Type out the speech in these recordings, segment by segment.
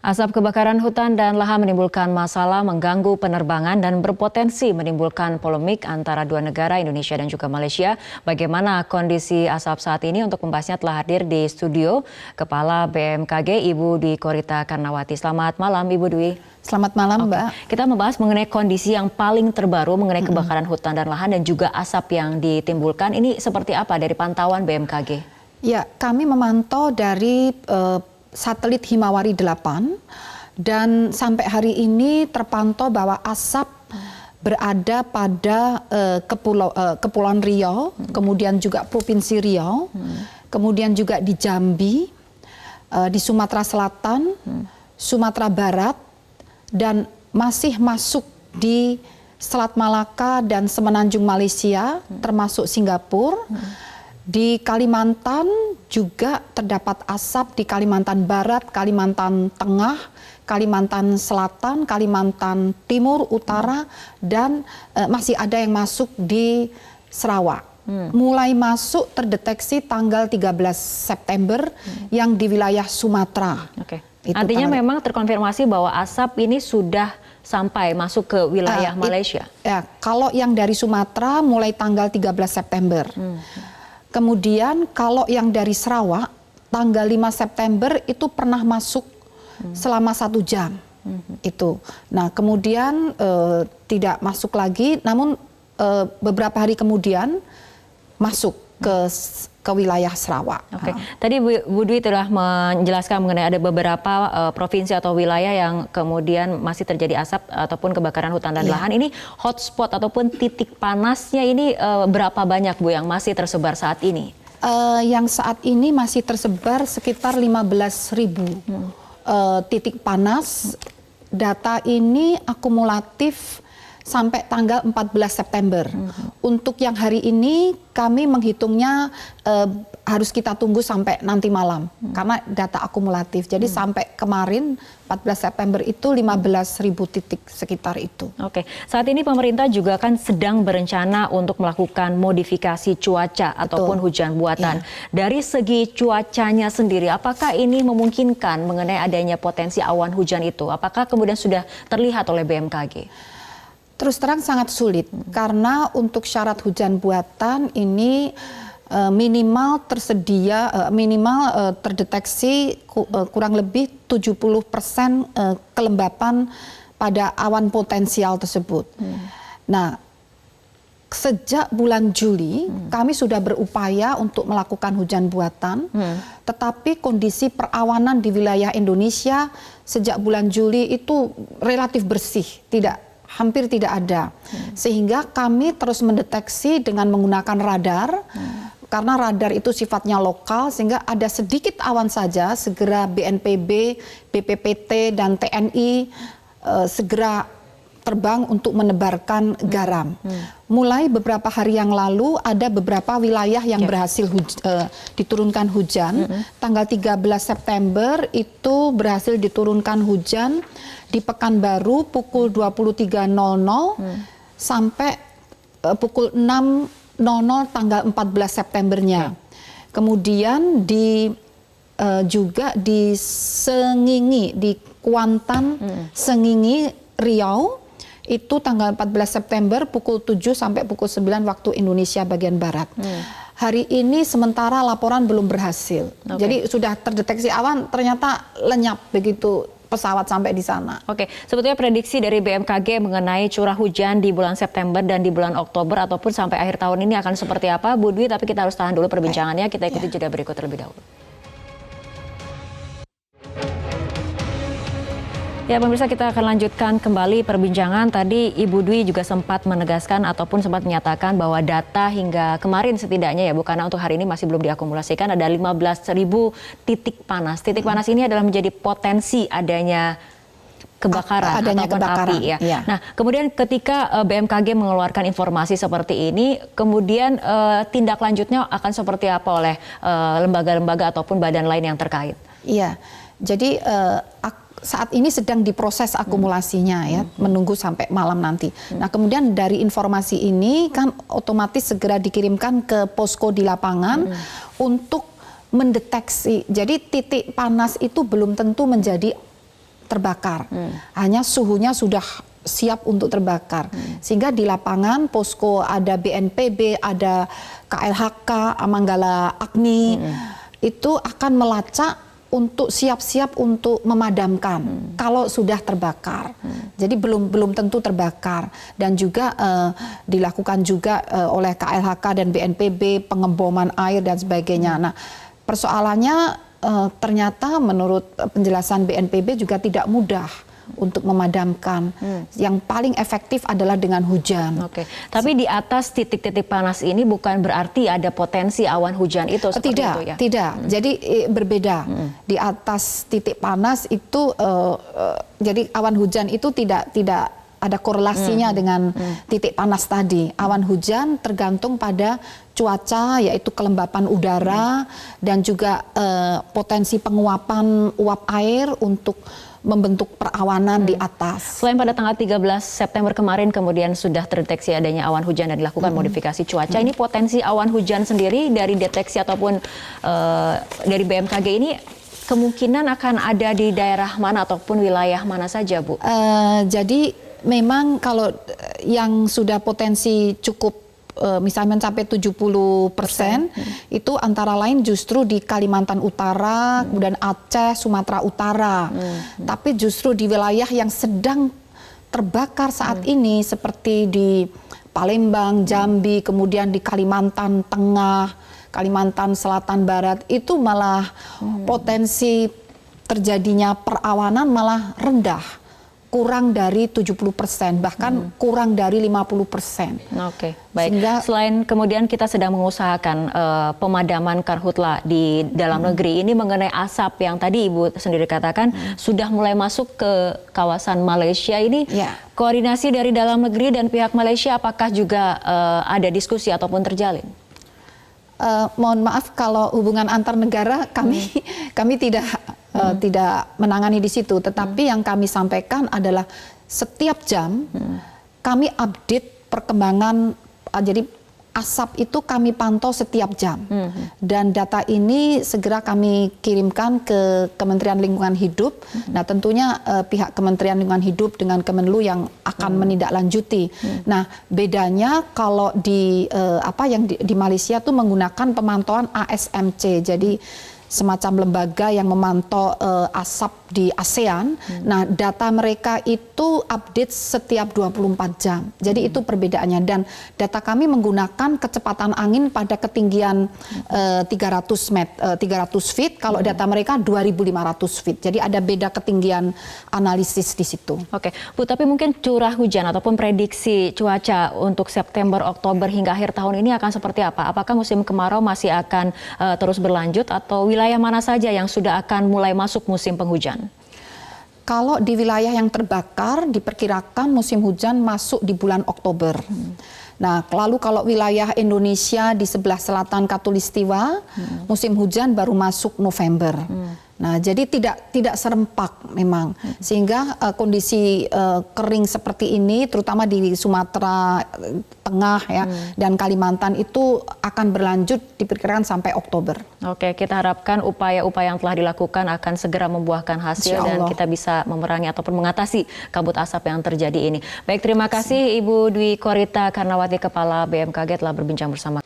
Asap kebakaran hutan dan lahan menimbulkan masalah, mengganggu penerbangan dan berpotensi menimbulkan polemik antara dua negara, Indonesia dan juga Malaysia. Bagaimana kondisi asap saat ini? Untuk membahasnya telah hadir di studio Kepala BMKG Ibu Dwi Korita Karnawati. Selamat malam Ibu Dwi. Selamat malam Mbak. Kita membahas mengenai kondisi yang paling terbaru mengenai kebakaran hutan dan lahan dan juga asap yang ditimbulkan. Ini seperti apa dari pantauan BMKG? Ya, kami memantau dari satelit Himawari 8 dan sampai hari ini terpantau bahwa asap berada pada Kepulauan Riau, kemudian juga Provinsi Riau, kemudian juga di Jambi, di Sumatera Selatan, Sumatera Barat, dan masih masuk di Selat Malaka dan Semenanjung Malaysia, termasuk Singapura. Di Kalimantan juga terdapat asap di Kalimantan Barat, Kalimantan Tengah, Kalimantan Selatan, Kalimantan Timur, Utara, dan masih ada yang masuk di Sarawak. Mulai masuk terdeteksi tanggal 13 September yang di wilayah Sumatera. Artinya memang terkonfirmasi bahwa asap ini sudah sampai masuk ke wilayah Malaysia? Ya, kalau yang dari Sumatera mulai tanggal 13 September. Kemudian kalau yang dari Sarawak tanggal 5 September itu pernah masuk selama 1 jam. Itu. Nah kemudian tidak masuk lagi, namun beberapa hari kemudian masuk ke wilayah Sarawak. Tadi Bu Dwi telah menjelaskan mengenai ada beberapa provinsi atau wilayah yang kemudian masih terjadi asap ataupun kebakaran hutan dan lahan. Ini hotspot ataupun titik panasnya ini berapa banyak Bu yang masih tersebar saat ini? Yang saat ini masih tersebar sekitar 15.000 titik panas. Data ini akumulatif sampai tanggal 14 September. Untuk yang hari ini kami menghitungnya harus kita tunggu sampai nanti malam karena data akumulatif. Jadi sampai kemarin 14 September itu 15.000 titik sekitar itu. Saat ini pemerintah juga kan sedang berencana untuk melakukan modifikasi cuaca ataupun hujan buatan. Dari segi cuacanya sendiri, apakah ini memungkinkan mengenai adanya potensi awan hujan itu? Apakah kemudian sudah terlihat oleh BMKG? Terus terang sangat sulit karena untuk syarat hujan buatan ini minimal tersedia, terdeteksi kurang lebih 70% kelembapan pada awan potensial tersebut. Nah, sejak bulan Juli kami sudah berupaya untuk melakukan hujan buatan, tetapi kondisi perawanan di wilayah Indonesia sejak bulan Juli itu relatif bersih, hampir tidak ada. Sehingga kami terus mendeteksi dengan menggunakan radar, karena radar itu sifatnya lokal, sehingga ada sedikit awan saja, segera BNPB, BPPT, dan TNI segera terbang untuk menebarkan garam. Mulai beberapa hari yang lalu ada beberapa wilayah yang berhasil diturunkan hujan. Tanggal 13 September itu berhasil diturunkan hujan di Pekanbaru pukul 23.00 sampai pukul 6.00 tanggal 14 Septembernya. Kemudian juga di Sengingi, di Kuantan, Sengingi, Riau, itu tanggal 14 September pukul 7 sampai pukul 9 waktu Indonesia bagian Barat. Hari ini sementara laporan belum berhasil. Jadi sudah terdeteksi awan, ternyata lenyap begitu pesawat sampai di sana. Sebetulnya prediksi dari BMKG mengenai curah hujan di bulan September dan di bulan Oktober ataupun sampai akhir tahun ini akan seperti apa, Bu Dwi? Tapi kita harus tahan dulu perbincangannya. Kita ikuti jeda berikut terlebih dahulu. Ya pemirsa, kita akan lanjutkan kembali perbincangan. Tadi Ibu Dwi juga sempat menegaskan ataupun sempat menyatakan bahwa data hingga kemarin setidaknya ya Bu, karena untuk hari ini masih belum diakumulasikan, ada 15.000 titik panas. Titik panas ini adalah menjadi potensi adanya kebakaran ataupun api ya. Nah kemudian ketika BMKG mengeluarkan informasi seperti ini, kemudian tindak lanjutnya akan seperti apa oleh lembaga-lembaga ataupun badan lain yang terkait? Iya, jadi saat ini sedang diproses akumulasinya ya, menunggu sampai malam nanti. Nah kemudian dari informasi ini kan otomatis segera dikirimkan ke posko di lapangan untuk mendeteksi. Jadi titik panas itu belum tentu menjadi terbakar. Hanya suhunya sudah siap untuk terbakar. Sehingga di lapangan posko ada BNPB, ada KLHK, Manggala Agni, itu akan melacak untuk siap-siap untuk memadamkan kalau sudah terbakar. Jadi belum tentu terbakar, dan juga dilakukan juga oleh KLHK dan BNPB pengeboman air dan sebagainya. Nah, persoalannya ternyata menurut penjelasan BNPB juga tidak mudah untuk memadamkan. Yang paling efektif adalah dengan hujan. Oke. Tapi di atas titik-titik panas ini bukan berarti ada potensi awan hujan itu seperti tidak, itu ya? Tidak. Jadi berbeda. Di atas titik panas itu jadi awan hujan itu tidak ada korelasinya dengan titik panas tadi. Awan hujan tergantung pada cuaca, yaitu kelembapan udara dan juga potensi penguapan uap air untuk membentuk perawanan di atas. Selain pada tanggal 13 September kemarin kemudian sudah terdeteksi adanya awan hujan dan dilakukan modifikasi cuaca, ini potensi awan hujan sendiri dari deteksi ataupun dari BMKG ini kemungkinan akan ada di daerah mana ataupun wilayah mana saja, Bu? Jadi memang kalau yang sudah potensi cukup misalnya mencapai 70%, itu antara lain justru di Kalimantan Utara, kemudian Aceh, Sumatera Utara. Tapi justru di wilayah yang sedang terbakar saat ini seperti di Palembang, Jambi, kemudian di Kalimantan Tengah, Kalimantan Selatan Barat, itu malah potensi terjadinya perawanan malah rendah. Kurang dari 70%, bahkan kurang dari 50%. Oke, baik. Selain kemudian kita sedang mengusahakan pemadaman karhutla di dalam negeri, ini mengenai asap yang tadi Ibu sendiri katakan sudah mulai masuk ke kawasan Malaysia ini. Koordinasi dari dalam negeri dan pihak Malaysia apakah juga ada diskusi ataupun terjalin? Mohon maaf kalau hubungan antar negara kami tidak menangani di situ, tetapi yang kami sampaikan adalah setiap jam kami update perkembangan, jadi asap itu kami pantau setiap jam, dan data ini segera kami kirimkan ke Kementerian Lingkungan Hidup. Nah, tentunya pihak Kementerian Lingkungan Hidup dengan Kemenlu yang akan menindaklanjuti. Nah, bedanya kalau di di Malaysia tuh menggunakan pemantauan ASMC, jadi semacam lembaga yang memantau asap di ASEAN. Nah, data mereka itu update setiap 24 jam. Jadi itu perbedaannya, dan data kami menggunakan kecepatan angin pada ketinggian 300 feet, kalau data mereka 2.500 feet. Jadi ada beda ketinggian analisis di situ. Oke, Bu, tapi mungkin curah hujan ataupun prediksi cuaca untuk September, Oktober hingga akhir tahun ini akan seperti apa? Apakah musim kemarau masih akan terus berlanjut atau wilayah mana saja yang sudah akan mulai masuk musim penghujan? Kalau di wilayah yang terbakar diperkirakan musim hujan masuk di bulan Oktober. Nah, lalu kalau wilayah Indonesia di sebelah selatan Katulistiwa, musim hujan baru masuk November. Nah, jadi tidak serempak memang, sehingga kondisi kering seperti ini, terutama di Sumatera Tengah ya dan Kalimantan itu akan berlanjut diperkirakan sampai Oktober. Oke, kita harapkan upaya-upaya yang telah dilakukan akan segera membuahkan hasil dan kita bisa memerangi ataupun mengatasi kabut asap yang terjadi ini. Baik, terima kasih Ibu Dwi Korita Karnawati, Kepala BMKG telah berbincang bersama.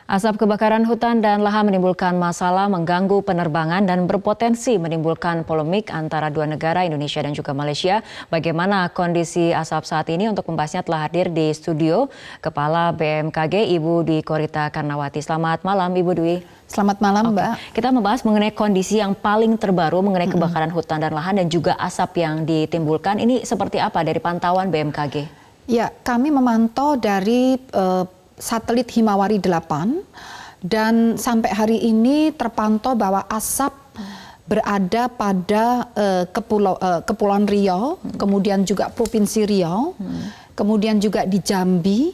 Asap kebakaran hutan dan lahan menimbulkan masalah, mengganggu penerbangan dan berpotensi menimbulkan polemik antara dua negara, Indonesia dan juga Malaysia. Bagaimana kondisi asap saat ini? Untuk membahasnya telah hadir di studio Kepala BMKG Ibu Dwi Korita Karnawati. Selamat malam Ibu Dwi. Selamat malam Mbak. Kita membahas mengenai kondisi yang paling terbaru mengenai kebakaran hutan dan lahan dan juga asap yang ditimbulkan. Ini seperti apa dari pantauan BMKG? Ya, kami memantau dari satelit Himawari 8, dan sampai hari ini terpantau bahwa asap berada pada Kepulauan Riau, kemudian juga Provinsi Riau, kemudian juga di Jambi,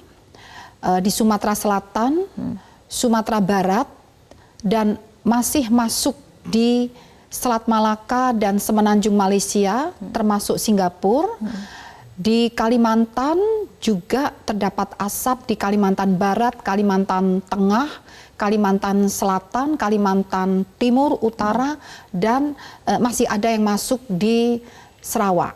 di Sumatera Selatan, Sumatera Barat, dan masih masuk di Selat Malaka dan Semenanjung Malaysia, termasuk Singapura. Di Kalimantan juga terdapat asap di Kalimantan Barat, Kalimantan Tengah, Kalimantan Selatan, Kalimantan Timur, Utara, dan masih ada yang masuk di Sarawak.